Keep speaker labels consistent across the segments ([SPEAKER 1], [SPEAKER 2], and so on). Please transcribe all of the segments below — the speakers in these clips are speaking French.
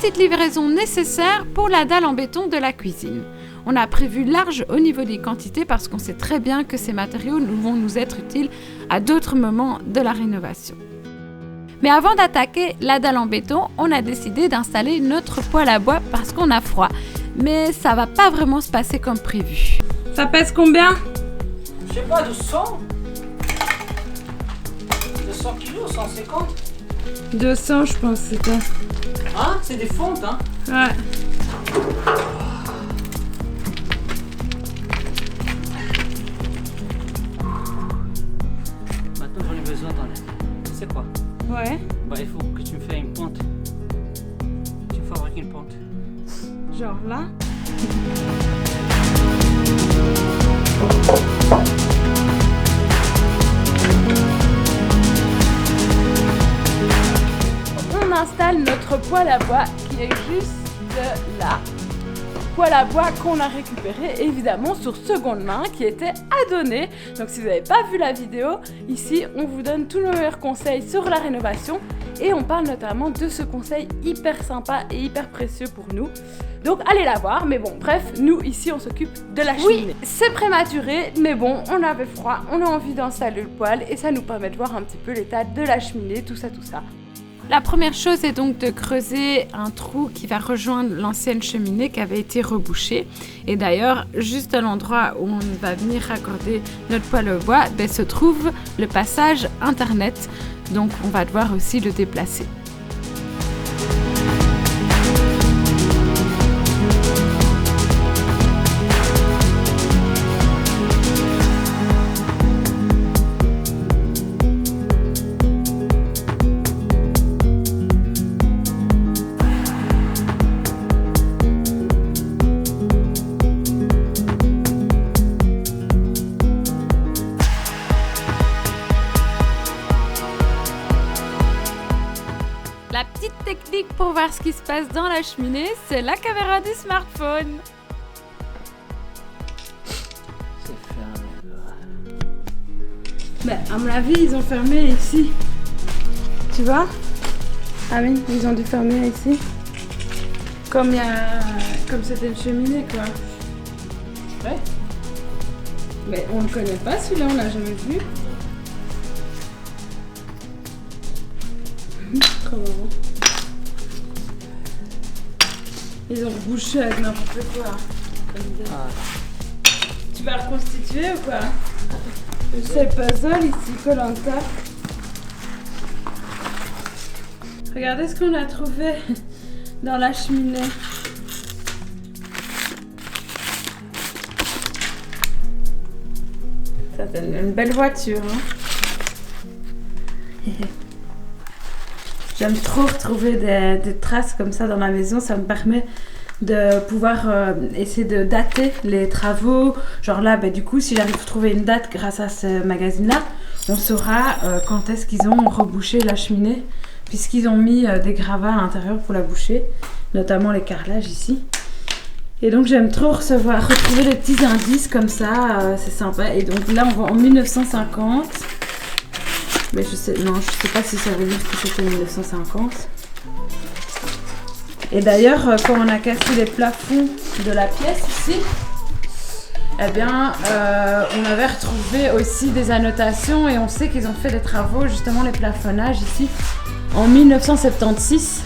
[SPEAKER 1] petite livraison nécessaire pour la dalle en béton de la cuisine. On a prévu large au niveau des quantités parce qu'on sait très bien que ces matériaux vont nous être utiles à d'autres moments de la rénovation. Mais avant d'attaquer la dalle en béton, on a décidé d'installer notre poêle à bois parce qu'on a froid. Mais ça va pas vraiment se passer comme prévu. Ça pèse combien ?
[SPEAKER 2] Je sais pas, 200 kilos, 150.
[SPEAKER 1] 200 je pense c'était.
[SPEAKER 2] Hein? C'est des fontes, hein?
[SPEAKER 1] Ouais.
[SPEAKER 2] Maintenant j'en ai besoin d'en Tu sais quoi?
[SPEAKER 1] Ouais.
[SPEAKER 2] Bah il faut que tu me fasses une pente. Tu me fabriques une pente.
[SPEAKER 1] Genre là. On installe notre poêle à bois qui est juste là. Poêle à bois qu'on a récupéré évidemment sur seconde main qui était à donner. Donc si vous n'avez pas vu la vidéo, ici on vous donne tous nos meilleurs conseils sur la rénovation et on parle notamment de ce conseil hyper sympa et hyper précieux pour nous. Donc allez la voir, mais bon bref, nous ici on s'occupe de la cheminée. Oui, c'est prématuré, mais bon, on avait froid, on a envie d'installer le poêle et ça nous permet de voir un petit peu l'état de la cheminée, tout ça. La première chose est donc de creuser un trou qui va rejoindre l'ancienne cheminée qui avait été rebouchée. Et d'ailleurs, juste à l'endroit où on va venir raccorder notre poêle au bois, se trouve le passage internet. Donc on va devoir aussi le déplacer. La petite technique pour voir ce qui se passe dans la cheminée, c'est la caméra du smartphone.
[SPEAKER 2] C'est fermé là.
[SPEAKER 1] Ben, à mon avis, ils ont fermé ici. Tu vois? Ah oui, ils ont dû fermer ici. Comme c'était une cheminée, quoi.
[SPEAKER 2] Ouais.
[SPEAKER 1] Mais on ne le connaît pas, celui-là, on l'a jamais vu. Trop marrant. Ils ont rebouché avec n'importe quoi.
[SPEAKER 2] Ah.
[SPEAKER 1] Tu vas reconstituer ou quoi? C'est puzzle ici, Koh-Lanta. Regardez ce qu'on a trouvé dans la cheminée. Ça donne une belle voiture, hein. J'aime trop retrouver des traces comme ça dans ma maison. Ça me permet de pouvoir essayer de dater les travaux. Genre là, du coup, si j'arrive à trouver une date grâce à ce magazine-là, on saura quand est-ce qu'ils ont rebouché la cheminée, puisqu'ils ont mis des gravats à l'intérieur pour la boucher, notamment les carrelages ici. Et donc j'aime trop retrouver des petits indices comme ça, c'est sympa. Et donc là, on va en 1950. Mais je sais pas si ça veut dire que c'était 1950. Et d'ailleurs, quand on a cassé les plafonds de la pièce ici, eh bien, on avait retrouvé aussi des annotations et on sait qu'ils ont fait des travaux, justement les plafonnages ici, en 1976.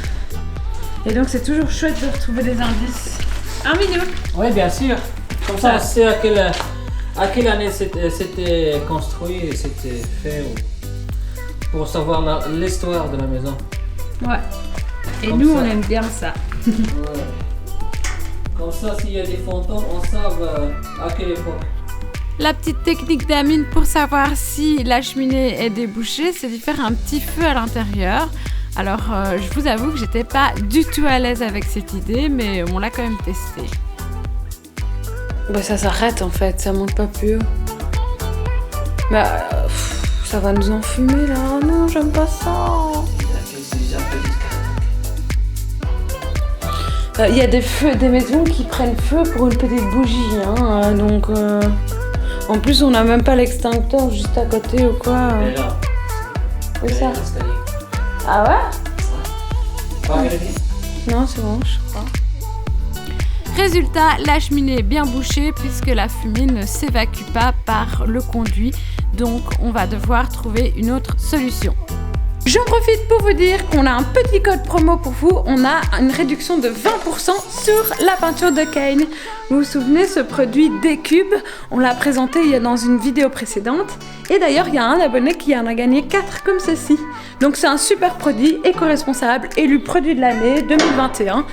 [SPEAKER 1] Et donc c'est toujours chouette de retrouver des indices. Un minute.
[SPEAKER 2] Oui, bien sûr. Comme ça, on sait à quelle année c'était construit et c'était fait. Pour savoir l'histoire de la maison.
[SPEAKER 1] Ouais. Et
[SPEAKER 2] comme
[SPEAKER 1] nous,
[SPEAKER 2] ça.
[SPEAKER 1] on aime bien ça.
[SPEAKER 2] Ouais. Comme ça, s'il y a des fantômes, on sait à quelle époque. La petite technique d'Amine pour savoir si la cheminée est débouchée, c'est de faire un petit feu à l'intérieur. Alors, je vous avoue que j'étais pas du tout à l'aise avec cette idée, mais on l'a quand même testé. Ça s'arrête en fait, ça monte pas plus haut. Ça va nous enfumer là. Oh non, j'aime pas ça. Il y a des maisons qui prennent feu pour une petite bougie, hein, donc en plus on n'a même pas l'extincteur juste à côté ou quoi. Où ça? Ah ouais?
[SPEAKER 1] Non, c'est bon, je crois.
[SPEAKER 2] Résultat, la cheminée est bien bouchée puisque la fumée ne s'évacue pas par le conduit. Donc, on va devoir trouver une autre solution.
[SPEAKER 1] J'en profite pour vous dire qu'on a un petit code promo pour vous. On a une réduction de 20% sur la peinture de Kane. Vous vous souvenez, ce produit D-Cube, on l'a présenté dans une vidéo précédente. Et d'ailleurs, il y a un abonné qui en a gagné 4 comme ceci. Donc c'est un super produit, éco-responsable, élu produit de l'année 2021.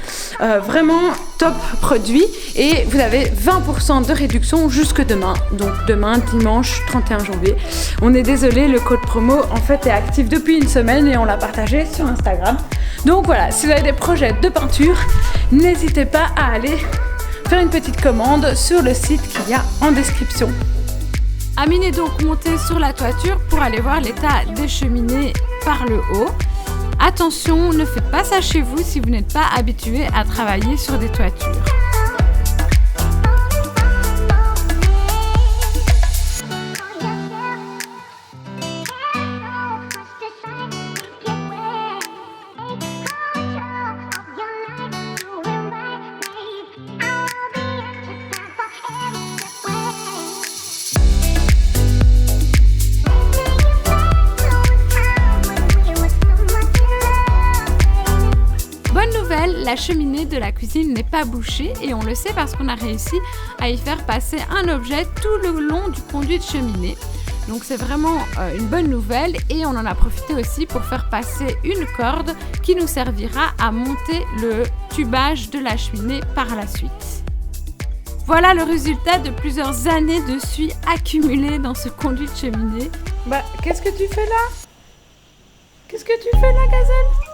[SPEAKER 1] Vraiment top produit. Et vous avez 20% de réduction jusque demain. Donc demain, dimanche 31 janvier. On est désolé, le code promo en fait est actif depuis une semaine et on l'a partagé sur Instagram. Donc voilà, si vous avez des projets de peinture, n'hésitez pas à aller faire une petite commande sur le site qu'il y a en description.
[SPEAKER 2] Amine est donc montée sur la toiture pour aller voir l'état des cheminées par le haut. Attention, ne faites pas ça chez vous si vous n'êtes pas habitué à travailler sur des toitures. La cheminée de la cuisine n'est pas bouchée et on le sait parce qu'on a réussi à y faire passer un objet tout le long du conduit de cheminée. Donc c'est vraiment une bonne nouvelle et on en a profité aussi pour faire passer une corde qui nous servira à monter le tubage de la cheminée par la suite. Voilà le résultat de plusieurs années de suie accumulées dans ce conduit de cheminée.
[SPEAKER 1] Bah, qu'est-ce que tu fais là? Qu'est-ce que tu fais là, Gazelle?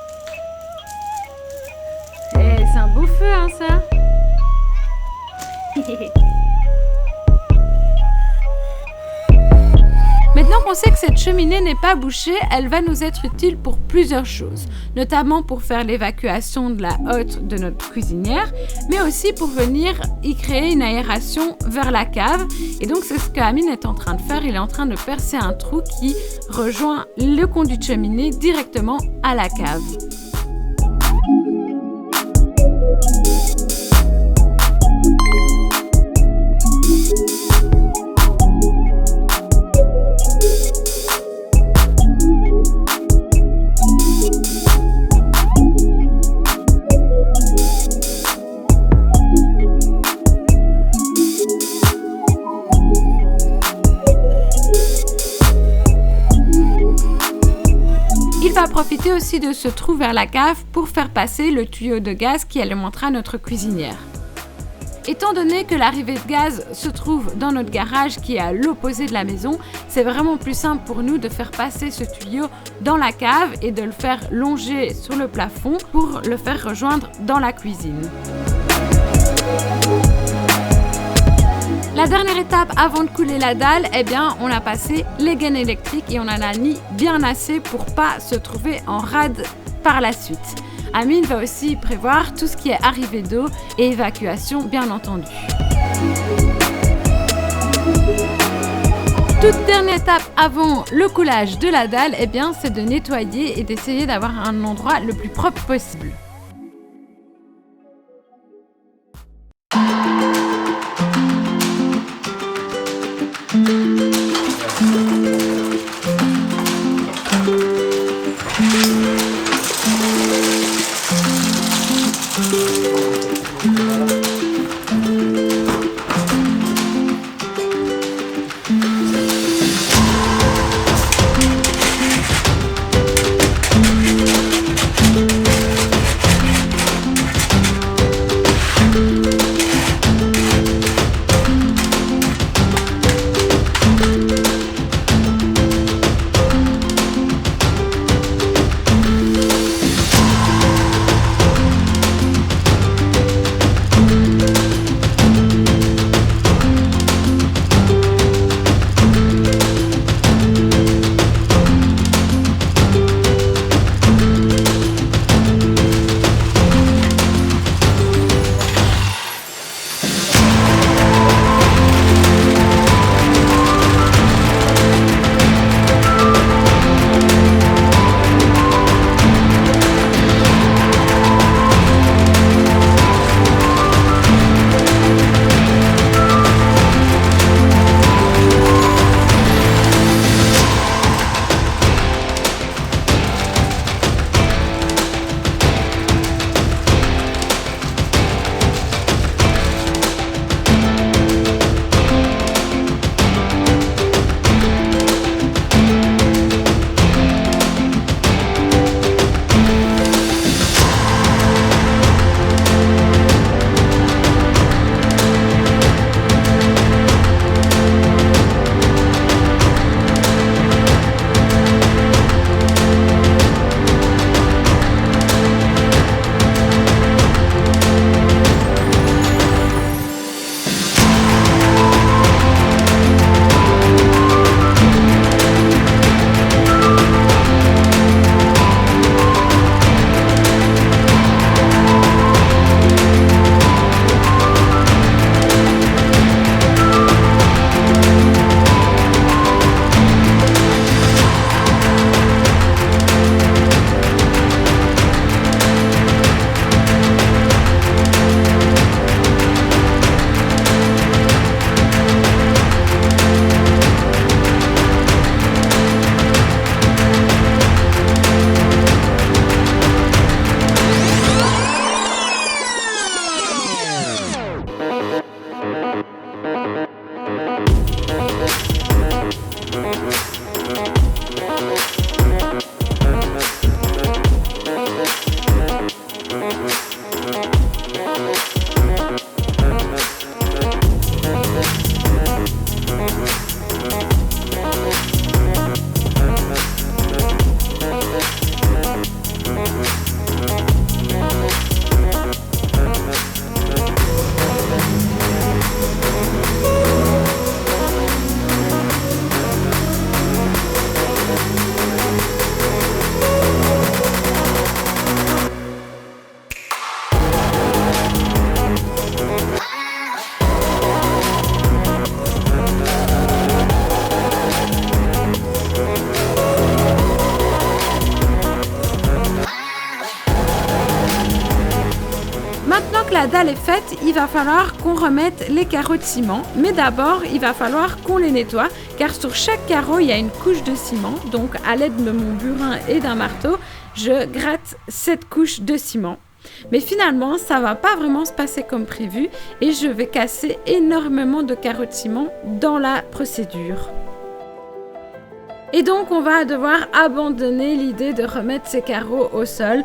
[SPEAKER 2] C'est un beau feu, hein, ça. Maintenant qu'on sait que cette cheminée n'est pas bouchée, elle va nous être utile pour plusieurs choses, notamment pour faire l'évacuation de la hotte de notre cuisinière, mais aussi pour venir y créer une aération vers la cave. Et donc c'est ce qu'Amine est en train de faire, il est en train de percer un trou qui rejoint le conduit de cheminée directement à la cave. Il va profiter aussi de ce trou vers la cave pour faire passer le tuyau de gaz qui alimentera notre cuisinière. Étant donné que l'arrivée de gaz se trouve dans notre garage qui est à l'opposé de la maison, c'est vraiment plus simple pour nous de faire passer ce tuyau dans la cave et de le faire longer sur le plafond pour le faire rejoindre dans la cuisine. La dernière étape avant de couler la dalle, eh bien, on a passé les gaines électriques et on en a mis bien assez pour pas se trouver en rade par la suite. Amine va aussi prévoir tout ce qui est arrivée d'eau et évacuation, bien entendu. Toute dernière étape avant le coulage de la dalle, eh bien, c'est de nettoyer et d'essayer d'avoir un endroit le plus propre possible. Maintenant que la dalle est faite, il va falloir qu'on remette les carreaux de ciment. Mais d'abord, il va falloir qu'on les nettoie, car sur chaque carreau, il y a une couche de ciment. Donc, à l'aide de mon burin et d'un marteau, je gratte cette couche de ciment. Mais finalement, ça va pas vraiment se passer comme prévu et je vais casser énormément de carreaux de ciment dans la procédure. Et donc, on va devoir abandonner l'idée de remettre ces carreaux au sol.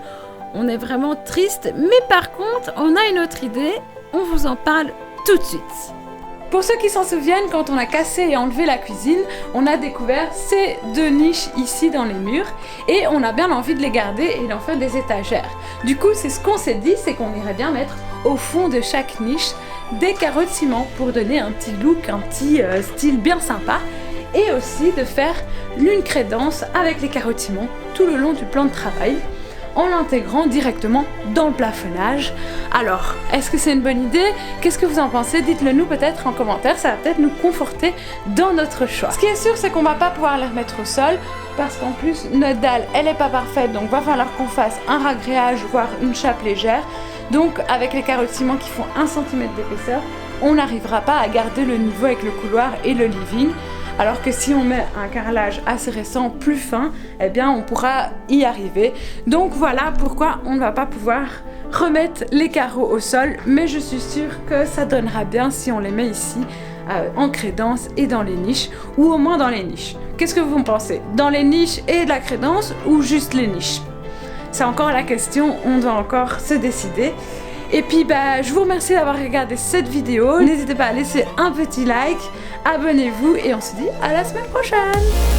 [SPEAKER 2] On est vraiment triste, mais par contre, on a une autre idée, on vous en parle tout de suite.
[SPEAKER 1] Pour ceux qui s'en souviennent, quand on a cassé et enlevé la cuisine, on a découvert ces deux niches ici dans les murs et on a bien envie de les garder et d'en faire des étagères. Du coup, c'est ce qu'on s'est dit, c'est qu'on irait bien mettre au fond de chaque niche des carreaux de ciment pour donner un petit look, un petit style bien sympa et aussi de faire une crédence avec les carreaux de ciment tout le long du plan de travail, en l'intégrant directement dans le plafonnage. Alors, est-ce que c'est une bonne idée? Qu'est-ce que vous en pensez? Dites-le nous peut-être en commentaire, ça va peut-être nous conforter dans notre choix. Ce qui est sûr, c'est qu'on va pas pouvoir les remettre au sol, parce qu'en plus, notre dalle, elle est pas parfaite, donc va falloir qu'on fasse un ragréage, voire une chape légère. Donc, avec les carreaux de ciment qui font 1 cm d'épaisseur, on n'arrivera pas à garder le niveau avec le couloir et le living. Alors que si on met un carrelage assez récent, plus fin, eh bien on pourra y arriver. Donc voilà pourquoi on ne va pas pouvoir remettre les carreaux au sol, mais je suis sûre que ça donnera bien si on les met ici en crédence et dans les niches, ou au moins dans les niches. Qu'est-ce que vous en pensez? Dans les niches et de la crédence ou juste les niches? C'est encore la question, on doit encore se décider. Et puis je vous remercie d'avoir regardé cette vidéo. N'hésitez pas à laisser un petit like, abonnez-vous et on se dit à la semaine prochaine.